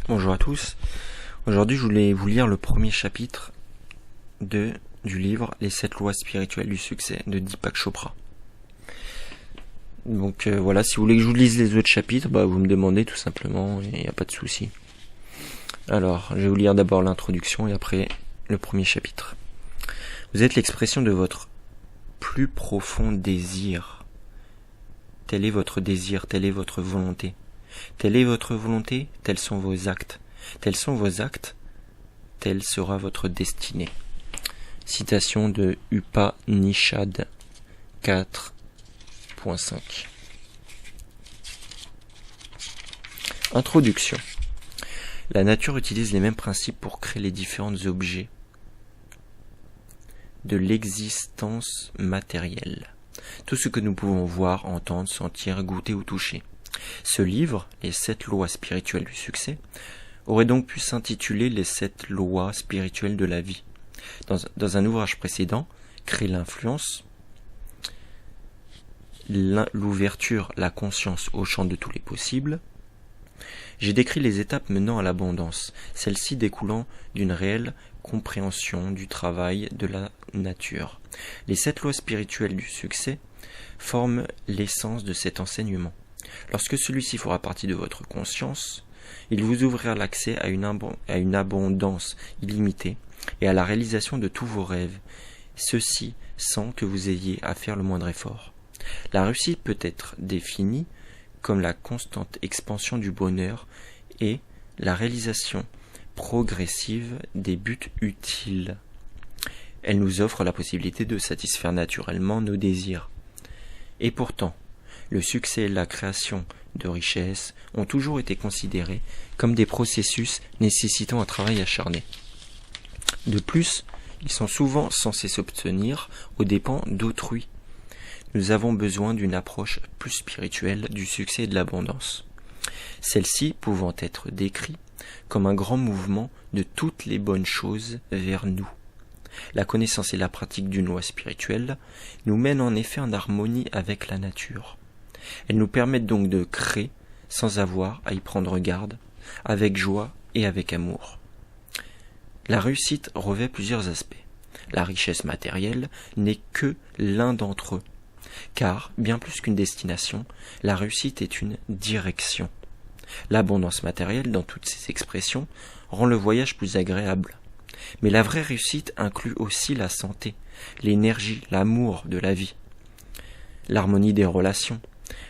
Bonjour à tous. Aujourd'hui, je voulais vous lire le premier chapitre du livre Les 7 lois spirituelles du succès de Deepak Chopra. Donc voilà, si vous voulez que je vous lise les autres chapitres, vous me demandez tout simplement, il n'y a pas de souci. Alors, je vais vous lire d'abord l'introduction et après le premier chapitre. Vous êtes l'expression de votre plus profond désir. Tel est votre désir, telle est votre volonté. Telle est votre volonté, tels sont vos actes. Tels sont vos actes, telle sera votre destinée. Citation de Upanishad 4.5. Introduction. La nature utilise les mêmes principes pour créer les différents objets de l'existence matérielle. Tout ce que nous pouvons voir, entendre, sentir, goûter ou toucher. Ce livre, Les 7 lois spirituelles du succès, aurait donc pu s'intituler Les 7 lois spirituelles de la vie. Dans un ouvrage précédent, Créer l'influence, l'ouverture, la conscience au champ de tous les possibles, j'ai décrit les étapes menant à l'abondance, celles-ci découlant d'une réelle compréhension du travail de la nature. Les 7 lois spirituelles du succès forment l'essence de cet enseignement. Lorsque celui-ci fera partie de votre conscience, il vous ouvrira l'accès à une abondance illimitée et à la réalisation de tous vos rêves, ceci sans que vous ayez à faire le moindre effort. La réussite peut être définie comme la constante expansion du bonheur et la réalisation progressive des buts utiles. Elle nous offre la possibilité de satisfaire naturellement nos désirs. Et pourtant, le succès et la création de richesses ont toujours été considérés comme des processus nécessitant un travail acharné. De plus, ils sont souvent censés s'obtenir aux dépens d'autrui. Nous avons besoin d'une approche plus spirituelle du succès et de l'abondance. Celle-ci pouvant être décrite comme un grand mouvement de toutes les bonnes choses vers nous. La connaissance et la pratique d'une loi spirituelle nous mènent en effet en harmonie avec la nature. Elles nous permettent donc de créer sans avoir à y prendre garde, avec joie et avec amour. La réussite revêt plusieurs aspects. La richesse matérielle n'est que l'un d'entre eux, car, bien plus qu'une destination, la réussite est une direction. L'abondance matérielle, dans toutes ses expressions, rend le voyage plus agréable. Mais la vraie réussite inclut aussi la santé, l'énergie, l'amour de la vie, l'harmonie des relations,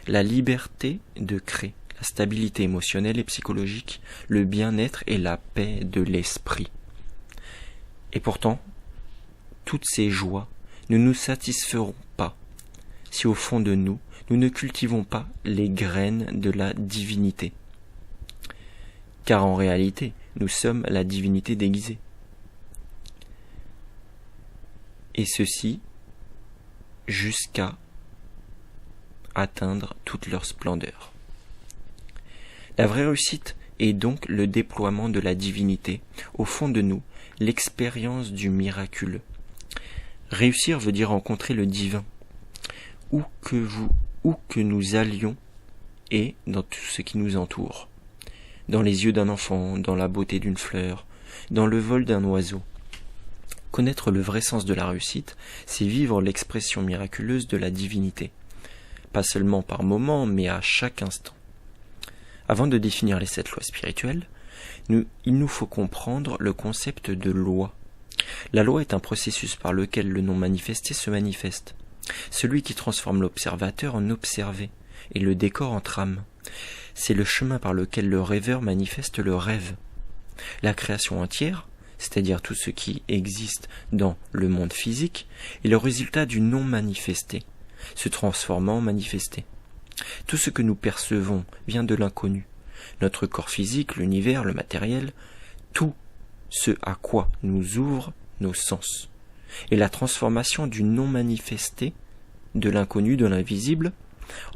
la liberté de créer, la stabilité émotionnelle et psychologique, le bien-être et la paix de l'esprit. Et pourtant, toutes ces joies ne nous satisferont pas si au fond de nous, nous ne cultivons pas les graines de la divinité. Car en réalité, nous sommes la divinité déguisée. Et ceci jusqu'à atteindre toute leur splendeur. La vraie réussite est donc le déploiement de la divinité, au fond de nous, l'expérience du miraculeux. Réussir veut dire rencontrer le divin, où que nous allions et dans tout ce qui nous entoure. Dans les yeux d'un enfant, dans la beauté d'une fleur, dans le vol d'un oiseau. Connaître le vrai sens de la réussite, c'est vivre l'expression miraculeuse de la divinité. Pas seulement par moments, mais à chaque instant. Avant de définir les 7 lois spirituelles, il nous faut comprendre le concept de loi. La loi est un processus par lequel le non manifesté se manifeste. Celui qui transforme l'observateur en observé et le décor en trame. C'est le chemin par lequel le rêveur manifeste le rêve. La création entière, c'est-à-dire tout ce qui existe dans le monde physique, est le résultat du non manifesté, se transformant en manifesté. Tout ce que nous percevons vient de l'inconnu. Notre corps physique, l'univers, le matériel, tout ce à quoi nous ouvrent nos sens. Et la transformation du non manifesté, de l'inconnu, de l'invisible,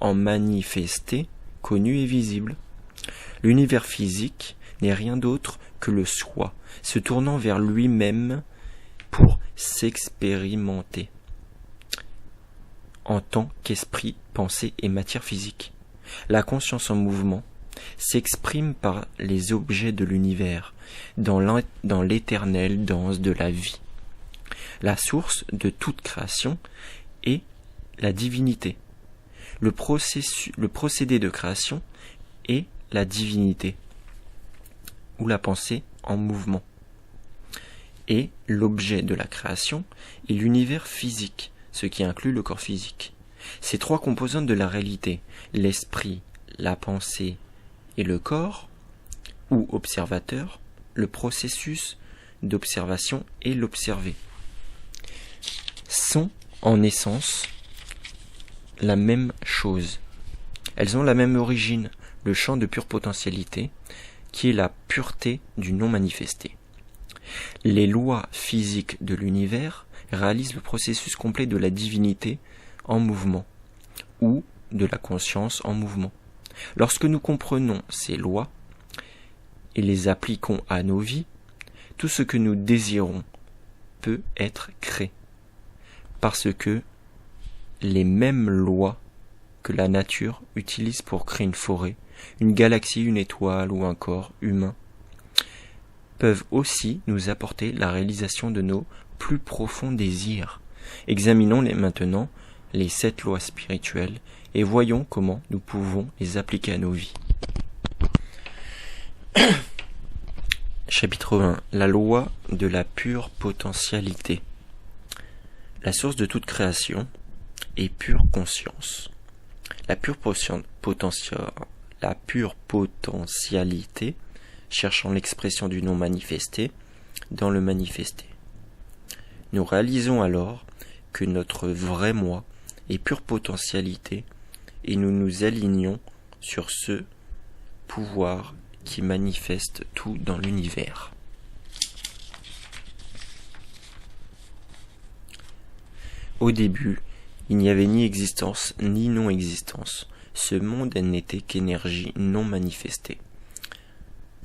en manifesté, connu et visible. L'univers physique n'est rien d'autre que le soi, se tournant vers lui-même pour s'expérimenter en tant qu'esprit, pensée et matière physique. La conscience en mouvement s'exprime par les objets de l'univers, dans l'éternelle danse de la vie. La source de toute création est la divinité. Le procédé de création est la divinité, ou la pensée en mouvement. Et l'objet de la création est l'univers physique, ce qui inclut le corps physique. Ces trois composantes de la réalité, l'esprit, la pensée et le corps, ou observateur, le processus d'observation et l'observé, sont en essence la même chose. Elles ont la même origine, le champ de pure potentialité, qui est la pureté du non manifesté. Les lois physiques de l'univers réalisent le processus complet de la divinité en mouvement, ou de la conscience en mouvement. Lorsque nous comprenons ces lois et les appliquons à nos vies, tout ce que nous désirons peut être créé, parce que les mêmes lois que la nature utilise pour créer une forêt, une galaxie, une étoile ou un corps humain, peuvent aussi nous apporter la réalisation de nos plus profonds désirs. Examinons maintenant les 7 lois spirituelles et voyons comment nous pouvons les appliquer à nos vies. Chapitre 1. La loi de la pure potentialité. La source de toute création est pure conscience. La pure potentialité, cherchant l'expression du non manifesté dans le manifesté. Nous réalisons alors que notre vrai moi est pure potentialité et nous nous alignons sur ce pouvoir qui manifeste tout dans l'univers. Au début, il n'y avait ni existence ni non-existence. Ce monde n'était qu'énergie non manifestée.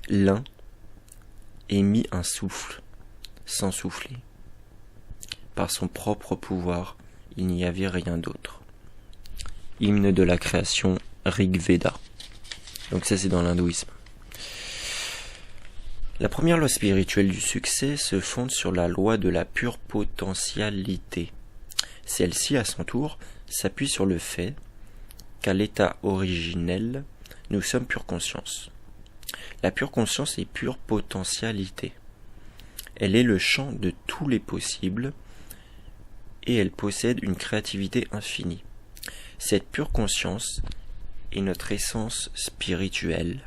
L'un émit un souffle, sans souffler. Par son propre pouvoir, il n'y avait rien d'autre. Hymne de la création, Rig Veda. Donc ça c'est dans l'hindouisme. La première loi spirituelle du succès se fonde sur la loi de la pure potentialité. Celle-ci, à son tour, s'appuie sur le fait qu'à l'état originel, nous sommes pure conscience. La pure conscience est pure potentialité. Elle est le champ de tous les possibles et elle possède une créativité infinie. Cette pure conscience est notre essence spirituelle.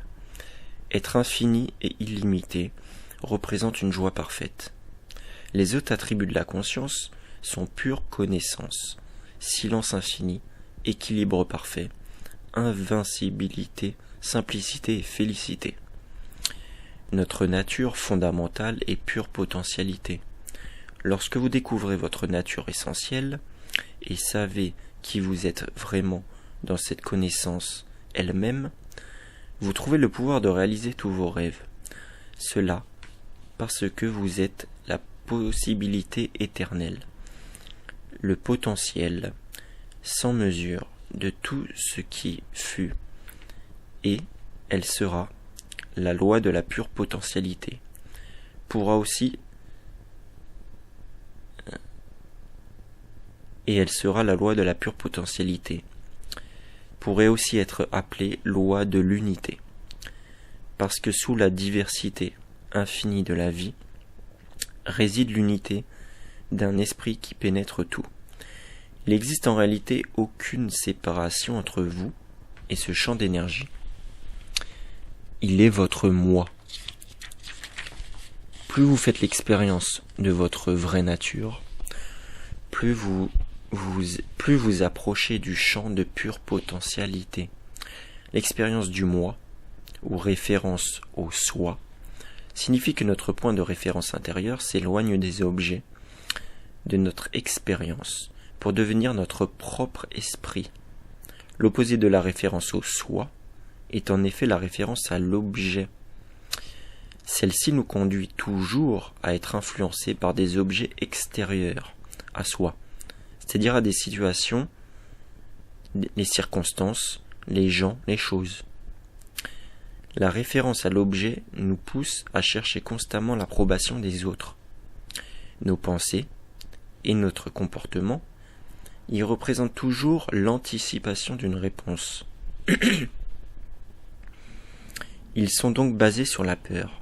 Être infini et illimité représente une joie parfaite. Les autres attributs de la conscience sont pure connaissance, silence infini, équilibre parfait, invincibilité, simplicité et félicité. Notre nature fondamentale est pure potentialité. Lorsque vous découvrez votre nature essentielle et savez qui vous êtes vraiment dans cette connaissance elle-même, vous trouvez le pouvoir de réaliser tous vos rêves. Cela parce que vous êtes la possibilité éternelle, le potentiel sans mesure de tout ce qui fut, et elle sera la loi de la pure potentialité. Pourrait aussi être appelée loi de l'unité, parce que sous la diversité infinie de la vie réside l'unité d'un esprit qui pénètre tout. Il n'existe en réalité aucune séparation entre vous et ce champ d'énergie. Il est votre moi. Plus vous faites l'expérience de votre vraie nature, plus vous approchez du champ de pure potentialité. L'expérience du moi, ou référence au soi, signifie que notre point de référence intérieur s'éloigne des objets de notre expérience pour devenir notre propre esprit. L'opposé de la référence au soi est en effet la référence à l'objet. Celle-ci nous conduit toujours à être influencés par des objets extérieurs à soi, c'est-à-dire à des situations, les circonstances, les gens, les choses. La référence à l'objet nous pousse à chercher constamment l'approbation des autres. Nos pensées et notre comportement y représentent toujours l'anticipation d'une réponse. Ils sont donc basés sur la peur.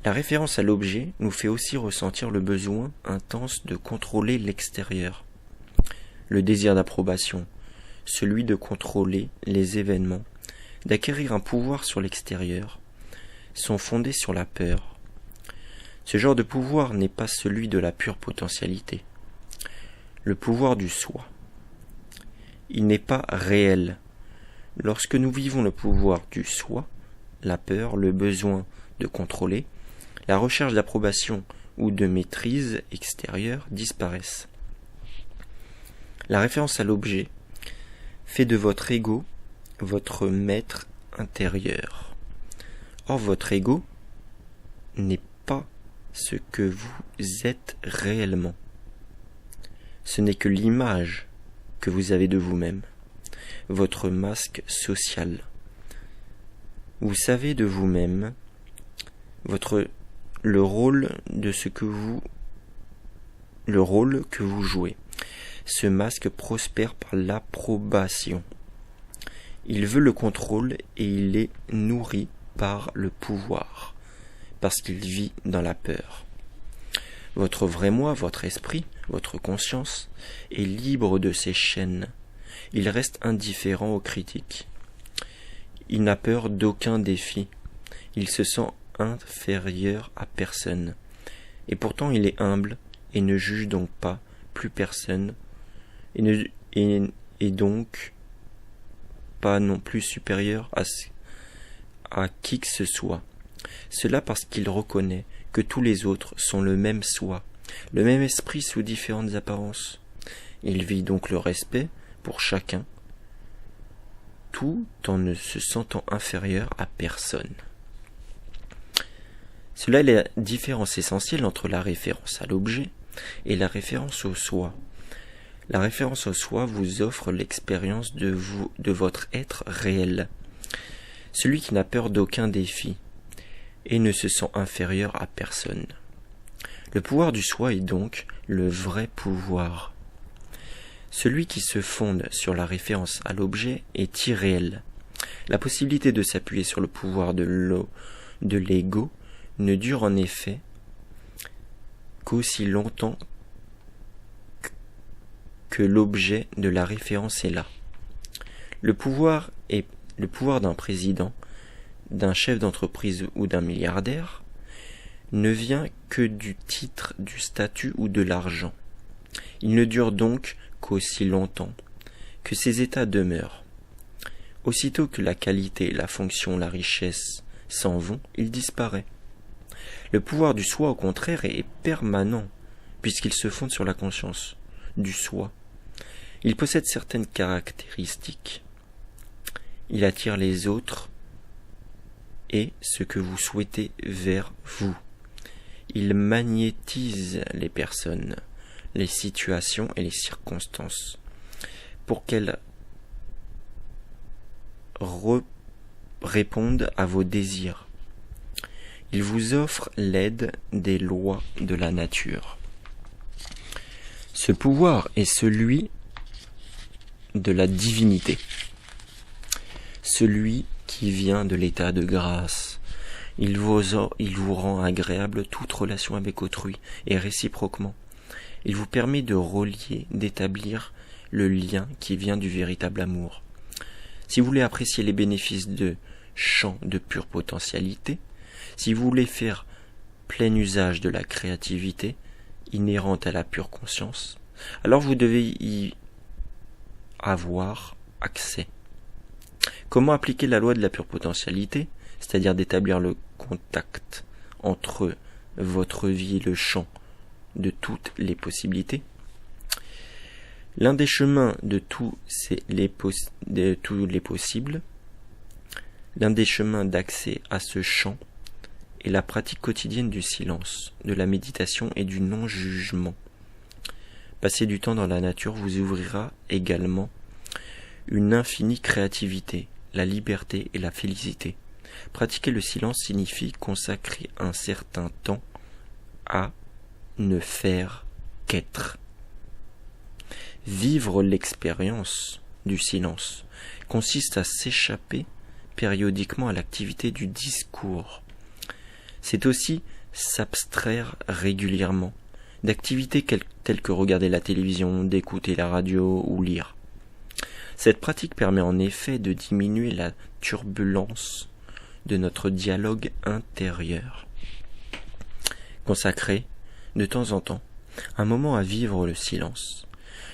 La référence à l'objet nous fait aussi ressentir le besoin intense de contrôler l'extérieur. Le désir d'approbation, celui de contrôler les événements, d'acquérir un pouvoir sur l'extérieur, sont fondés sur la peur. Ce genre de pouvoir n'est pas celui de la pure potentialité. Le pouvoir du soi. Il n'est pas réel. Lorsque nous vivons le pouvoir du soi, la peur, le besoin de contrôler, la recherche d'approbation ou de maîtrise extérieure disparaissent. La référence à l'objet fait de votre ego votre maître intérieur. Or, votre ego n'est pas ce que vous êtes réellement. Ce n'est que l'image que vous avez de vous-même, votre masque social. Vous savez de vous-même le rôle que vous jouez. Ce masque prospère par l'approbation. Il veut le contrôle et il est nourri par le pouvoir, parce qu'il vit dans la peur. Votre vrai moi, votre esprit, votre conscience est libre de ses chaînes. Il reste indifférent aux critiques. Il n'a peur d'aucun défi. Il se sent inférieur à personne. Et pourtant il est humble et ne juge donc pas plus personne et donc pas non plus supérieur à qui que ce soit. Cela parce qu'il reconnaît que tous les autres sont le même soi, le même esprit sous différentes apparences. Il vit donc le respect pour chacun, tout en ne se sentant inférieur à personne. Cela est la différence essentielle entre la référence à l'objet et la référence au soi. La référence au soi vous offre l'expérience de votre être réel, celui qui n'a peur d'aucun défi et ne se sent inférieur à personne. Le pouvoir du soi est donc le vrai pouvoir. Celui qui se fonde sur la référence à l'objet est irréel. La possibilité de s'appuyer sur le pouvoir de l'ego ne dure en effet qu'aussi longtemps que l'objet de la référence est là. Le pouvoir d'un président, d'un chef d'entreprise ou d'un milliardaire ne vient que du titre, du statut ou de l'argent. Il ne dure donc qu'aussi longtemps que ces états demeurent. Aussitôt que la qualité, la fonction, la richesse s'en vont, il disparaît. Le pouvoir du soi, au contraire, est permanent, puisqu'il se fonde sur la conscience du soi. Il possède certaines caractéristiques. Il attire les autres et ce que vous souhaitez vers vous. Il magnétise les personnes, les situations et les circonstances pour qu'elles répondent à vos désirs. Il vous offre l'aide des lois de la nature. Ce pouvoir est celui de la divinité, celui qui vient de l'état de grâce. Il vous rend agréable toute relation avec autrui et réciproquement. Il vous permet de relier, d'établir le lien qui vient du véritable amour. Si vous voulez apprécier les bénéfices de champs de pure potentialité, si vous voulez faire plein usage de la créativité inhérente à la pure conscience, alors vous devez y avoir accès. Comment appliquer la loi de la pure potentialité, c'est-à-dire d'établir le contact entre votre vie et le champ de toutes les possibilités? L'un des chemins de tous les possibles, l'un des chemins d'accès à ce champ est la pratique quotidienne du silence, de la méditation et du non-jugement. Passer du temps dans la nature vous ouvrira également une infinie créativité, la liberté et la félicité. Pratiquer le silence signifie consacrer un certain temps à ne faire qu'être. Vivre l'expérience du silence consiste à s'échapper périodiquement à l'activité du discours. C'est aussi s'abstraire régulièrement d'activités telles que regarder la télévision, d'écouter la radio ou lire. Cette pratique permet en effet de diminuer la turbulence de notre dialogue intérieur. Consacrez, de temps en temps, un moment à vivre le silence.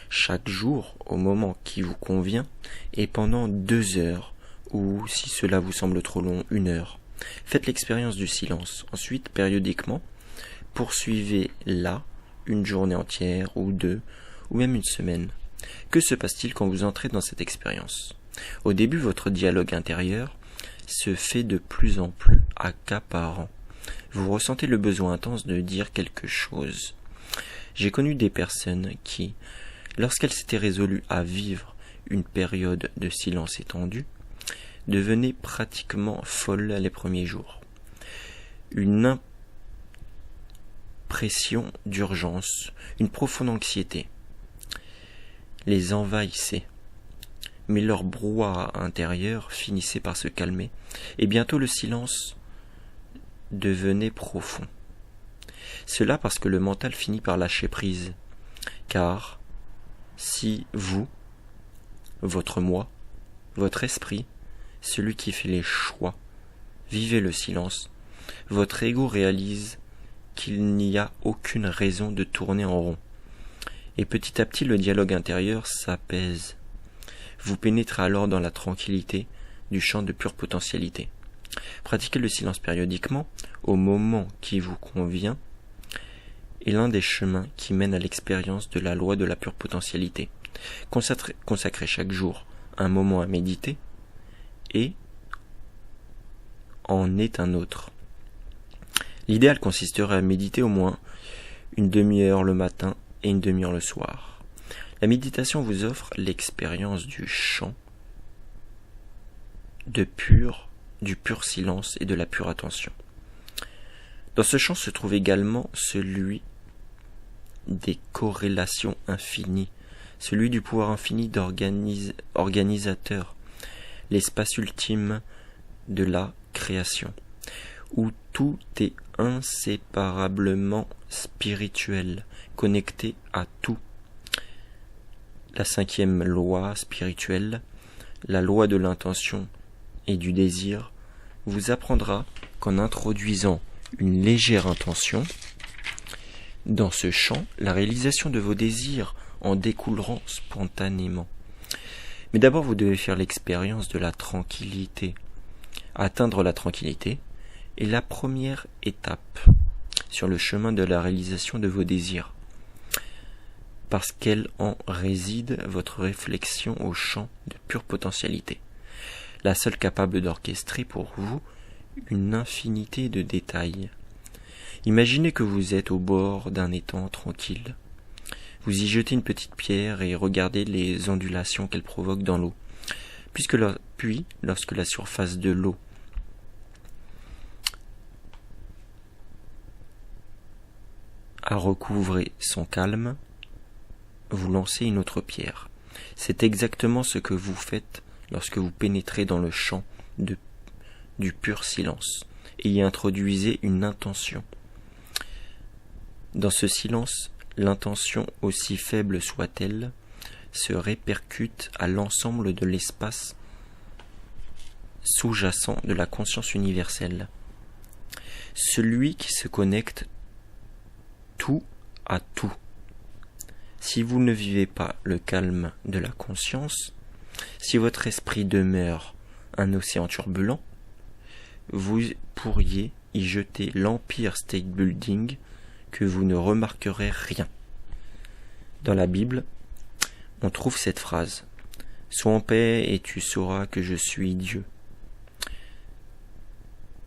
Chaque jour, au moment qui vous convient, et pendant 2 heures, ou si cela vous semble trop long, 1 heure. Faites l'expérience du silence. Ensuite, périodiquement, poursuivez-la une journée entière, ou 2, ou même une semaine. Que se passe-t-il quand vous entrez dans cette expérience ? Au début, votre dialogue intérieur se fait de plus en plus accaparant. Vous ressentez le besoin intense de dire quelque chose. J'ai connu des personnes qui, lorsqu'elles s'étaient résolues à vivre une période de silence étendu, devenaient pratiquement folles les premiers jours. Une impression d'urgence, une profonde anxiété les envahissait, mais leur brouhaha intérieur finissait par se calmer, et bientôt le silence devenait profond. Cela parce que le mental finit par lâcher prise, car si vous, votre moi, votre esprit, celui qui fait les choix, vivez le silence, votre ego réalise qu'il n'y a aucune raison de tourner en rond. Et petit à petit, le dialogue intérieur s'apaise. Vous pénétrez alors dans la tranquillité du champ de pure potentialité. Pratiquer le silence périodiquement, au moment qui vous convient, est l'un des chemins qui mènent à l'expérience de la loi de la pure potentialité. Consacrez chaque jour un moment à méditer, et en est un autre. L'idéal consisterait à méditer au moins une demi-heure le matin et une demi-heure le soir. La méditation vous offre l'expérience du chant, du pur silence et de la pure attention. Dans ce champ se trouve également celui des corrélations infinies, celui du pouvoir infini organisateur, l'espace ultime de la création, où tout est inséparablement spirituel, connecté à tout. La 5e loi spirituelle, la loi de l'intention et du désir, vous apprendra qu'en introduisant une légère intention dans ce champ, la réalisation de vos désirs en découlera spontanément. Mais d'abord, vous devez faire l'expérience de la tranquillité. Atteindre la tranquillité est la première étape sur le chemin de la réalisation de vos désirs, parce qu'elle en réside votre réflexion au champ de pure potentialité, la seule capable d'orchestrer pour vous une infinité de détails. Imaginez que vous êtes au bord d'un étang tranquille. Vous y jetez une petite pierre et regardez les ondulations qu'elle provoque dans l'eau. Puis, lorsque la surface de l'eau a recouvré son calme, vous lancez une autre pierre. C'est exactement ce que vous faites lorsque vous pénétrez dans le champ du pur silence et y introduisez une intention. Dans ce silence, l'intention, aussi faible soit-elle, se répercute à l'ensemble de l'espace sous-jacent de la conscience universelle. Celui qui se connecte tout à tout. Si vous ne vivez pas le calme de la conscience, si votre esprit demeure un océan turbulent, vous pourriez y jeter l'Empire State Building que vous ne remarquerez rien. Dans la Bible, on trouve cette phrase « Sois en paix et tu sauras que je suis Dieu ».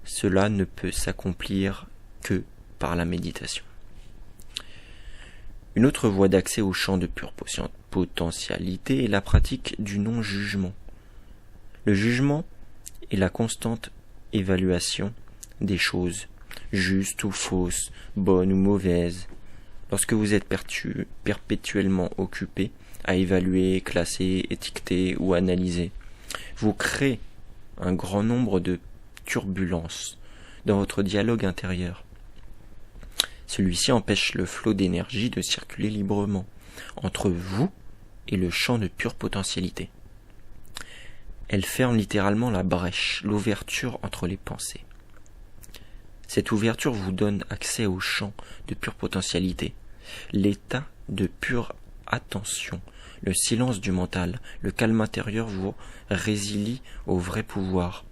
Cela ne peut s'accomplir que par la méditation. Une autre voie d'accès au champ de pure potentialité est la pratique du non-jugement. Le jugement est la constante évaluation des choses, justes ou fausses, bonnes ou mauvaises. Lorsque vous êtes perpétuellement occupé à évaluer, classer, étiqueter ou analyser, vous créez un grand nombre de turbulences dans votre dialogue intérieur. Celui-ci empêche le flot d'énergie de circuler librement entre vous et le champ de pure potentialité. Elle ferme littéralement la brèche, l'ouverture entre les pensées. Cette ouverture vous donne accès au champ de pure potentialité, l'état de pure attention, le silence du mental, le calme intérieur vous résilie au vrai pouvoir.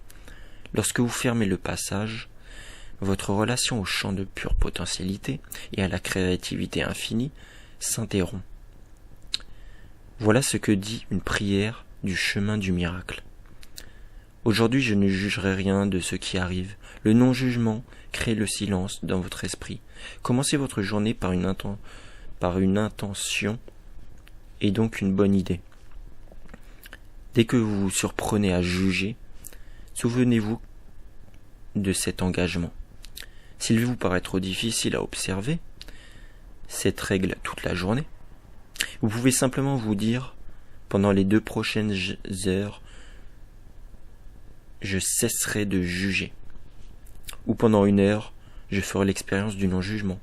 Lorsque vous fermez le passage, votre relation au champ de pure potentialité et à la créativité infinie s'interrompt. Voilà ce que dit une prière du chemin du miracle. Aujourd'hui, je ne jugerai rien de ce qui arrive. Le non-jugement crée le silence dans votre esprit. Commencez votre journée par une intention et donc une bonne idée. Dès que vous vous surprenez à juger, souvenez-vous de cet engagement. S'il vous paraît trop difficile à observer cette règle toute la journée, vous pouvez simplement vous dire, pendant les 2 prochaines heures, je cesserai de juger. Ou pendant 1 heure, je ferai l'expérience du non-jugement.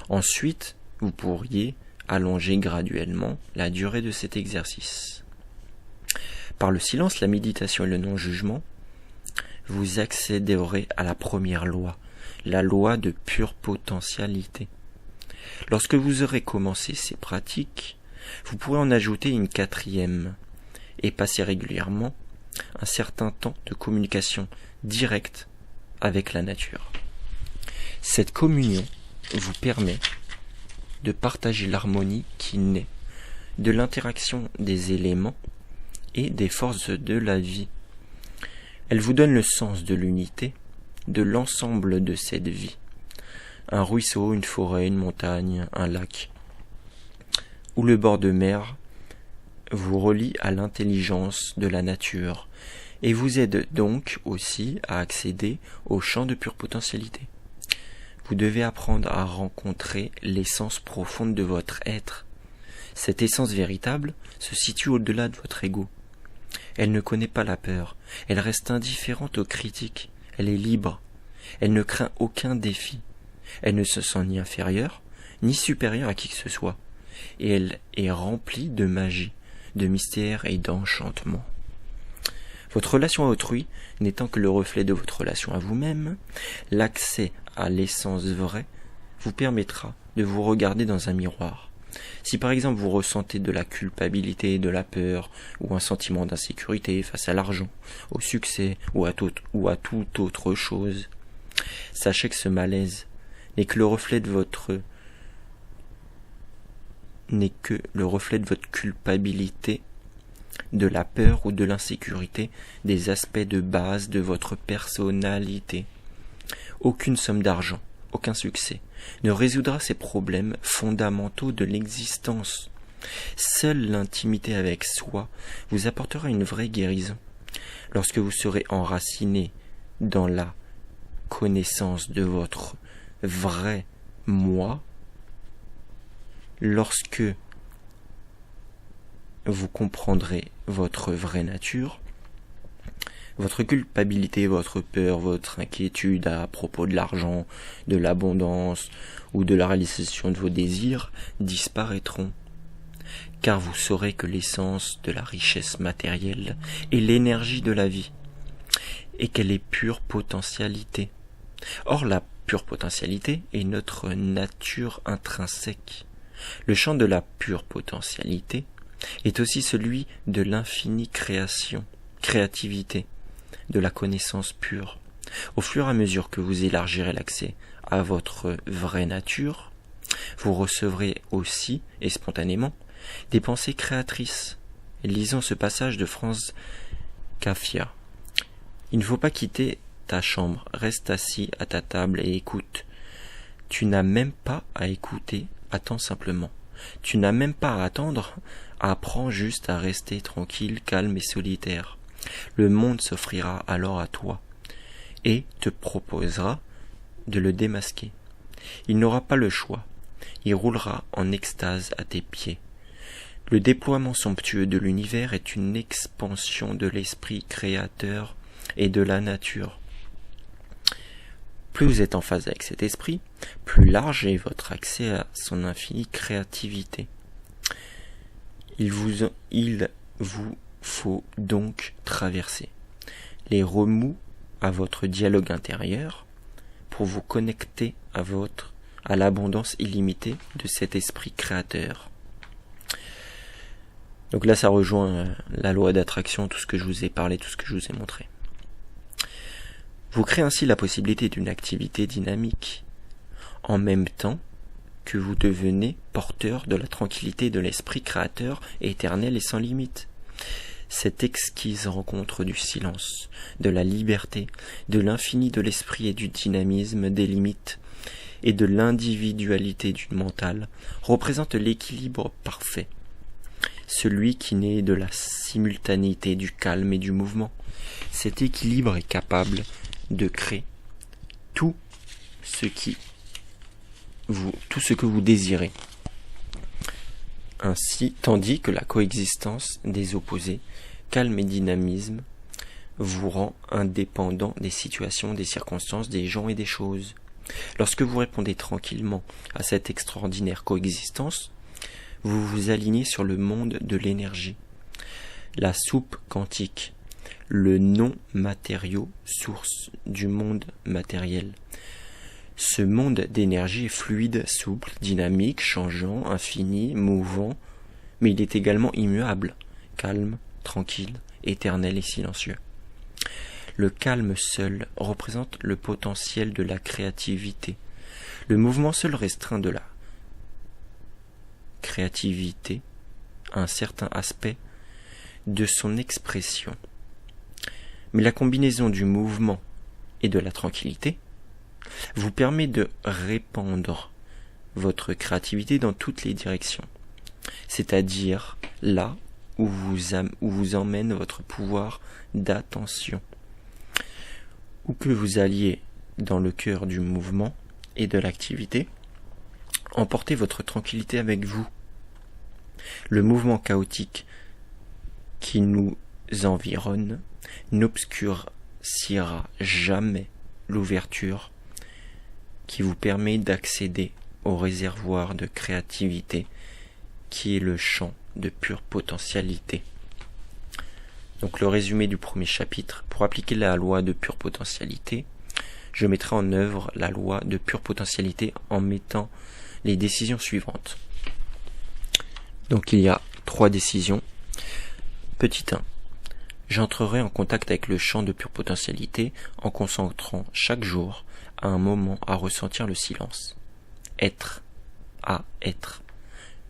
Ensuite, vous pourriez allonger graduellement la durée de cet exercice. Par le silence, la méditation et le non-jugement, vous accéderez à la première loi, la loi de pure potentialité. Lorsque vous aurez commencé ces pratiques, vous pourrez en ajouter une 4e et passer régulièrement un certain temps de communication directe avec la nature. Cette communion vous permet de partager l'harmonie qui naît de l'interaction des éléments et des forces de la vie. Elle vous donne le sens de l'unité, de l'ensemble de cette vie. Un ruisseau, une forêt, une montagne, un lac, ou le bord de mer vous relie à l'intelligence de la nature et vous aide donc aussi à accéder au champ de pure potentialité. Vous devez apprendre à rencontrer l'essence profonde de votre être. Cette essence véritable se situe au-delà de votre ego. Elle ne connaît pas la peur, elle reste indifférente aux critiques, elle est libre, elle ne craint aucun défi, elle ne se sent ni inférieure, ni supérieure à qui que ce soit, et elle est remplie de magie, de mystère et d'enchantement. Votre relation à autrui n'étant que le reflet de votre relation à vous-même, l'accès à l'essence vraie vous permettra de vous regarder dans un miroir. Si par exemple vous ressentez de la culpabilité, de la peur ou un sentiment d'insécurité face à l'argent, au succès ou à toute autre chose, sachez que ce malaise n'est que le reflet de votre culpabilité, de la peur ou de l'insécurité, des aspects de base de votre personnalité. Aucune somme d'argent, aucun succès ne résoudra ces problèmes fondamentaux de l'existence. Seule l'intimité avec soi vous apportera une vraie guérison. Lorsque vous serez enraciné dans la connaissance de votre vrai moi, lorsque vous comprendrez votre vraie nature, votre culpabilité, votre peur, votre inquiétude à propos de l'argent, de l'abondance ou de la réalisation de vos désirs disparaîtront, car vous saurez que l'essence de la richesse matérielle est l'énergie de la vie, et qu'elle est pure potentialité. Or, la pure potentialité est notre nature intrinsèque. Le champ de la pure potentialité est aussi celui de l'infinie créativité, de la connaissance pure. Au fur et à mesure que vous élargirez l'accès à votre vraie nature, vous recevrez aussi, et spontanément, des pensées créatrices. Lisons ce passage de Franz Kafka. Il ne faut pas quitter ta chambre, reste assis à ta table et écoute. Tu n'as même pas à écouter, attends simplement. Tu n'as même pas à attendre, apprends juste à rester tranquille, calme et solitaire. Le monde s'offrira alors à toi et te proposera de le démasquer. Il n'aura pas le choix. Il roulera en extase à tes pieds. Le déploiement somptueux de l'univers est une expansion de l'esprit créateur et de la nature. Plus vous êtes en phase avec cet esprit, plus large est votre accès à son infinie créativité. Il vous faut donc traverser les remous à votre dialogue intérieur pour vous connecter à l'abondance illimitée de cet esprit créateur. Donc là, ça rejoint la loi d'attraction, tout ce que je vous ai parlé, tout ce que je vous ai montré. Vous créez ainsi la possibilité d'une activité dynamique, en même temps que vous devenez porteur de la tranquillité de l'esprit créateur éternel et sans limite. Cette exquise rencontre du silence, de la liberté, de l'infini de l'esprit et du dynamisme des limites et de l'individualité du mental représente l'équilibre parfait, celui qui naît de la simultanéité du calme et du mouvement. Cet équilibre est capable de créer tout ce que vous désirez. Ainsi, tandis que la coexistence des opposés, calme et dynamisme, vous rend indépendant des situations, des circonstances, des gens et des choses. Lorsque vous répondez tranquillement à cette extraordinaire coexistence, vous vous alignez sur le monde de l'énergie, la soupe quantique, le non-matériau source du monde matériel. Ce monde d'énergie est fluide, souple, dynamique, changeant, infini, mouvant, mais il est également immuable, calme, tranquille, éternel et silencieux. Le calme seul représente le potentiel de la créativité. Le mouvement seul restreint de la créativité à un certain aspect de son expression. Mais la combinaison du mouvement et de la tranquillité vous permet de répandre votre créativité dans toutes les directions, c'est-à-dire là où vous emmène votre pouvoir d'attention. Où que vous alliez dans le cœur du mouvement et de l'activité, emportez votre tranquillité avec vous. Le mouvement chaotique qui nous environne n'obscurcira jamais l'ouverture qui vous permet d'accéder au réservoir de créativité qui est le champ de pure potentialité. Donc le résumé du premier chapitre: pour appliquer la loi de pure potentialité, je mettrai en œuvre la loi de pure potentialité en mettant les décisions suivantes. Donc il y a 3 décisions. Petit 1. J'entrerai en contact avec le champ de pure potentialité en concentrant chaque jour à un moment à ressentir le silence. Être. À être.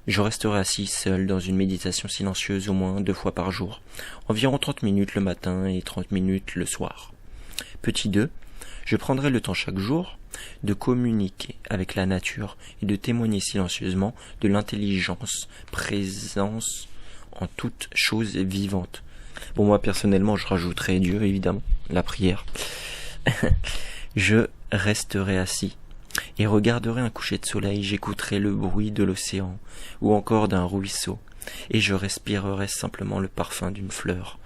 Je resterai assis seul dans une méditation silencieuse au moins 2 fois par jour, environ 30 minutes le matin et 30 minutes le soir. Petit 2. Je prendrai le temps chaque jour de communiquer avec la nature et de témoigner silencieusement de l'intelligence présence en toute chose vivante. Bon, moi personnellement je rajouterai Dieu, évidemment, la prière. Je resterai assis et regarderai un coucher de soleil, j'écouterai le bruit de l'océan ou encore d'un ruisseau, et je respirerai simplement le parfum d'une fleur,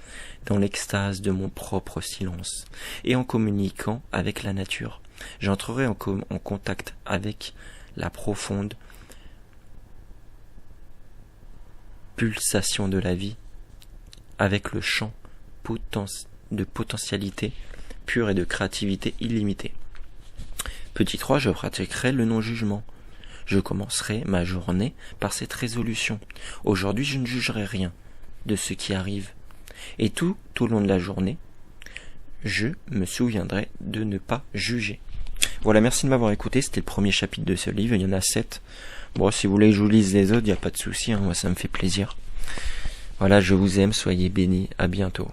dans l'extase de mon propre silence. Et en communiquant avec la nature, j'entrerai en contact avec la profonde pulsation de la vie, avec le champ de potentialité pure et de créativité illimitée. Petit 3, je pratiquerai le non-jugement. Je commencerai ma journée par cette résolution. Aujourd'hui, je ne jugerai rien de ce qui arrive. Et tout au long de la journée, je me souviendrai de ne pas juger. Voilà, merci de m'avoir écouté. C'était le premier chapitre de ce livre. Il y en a 7. Bon, si vous voulez que je vous lise les autres, il n'y a pas de souci. Moi, ça me fait plaisir. Voilà, je vous aime. Soyez bénis. À bientôt.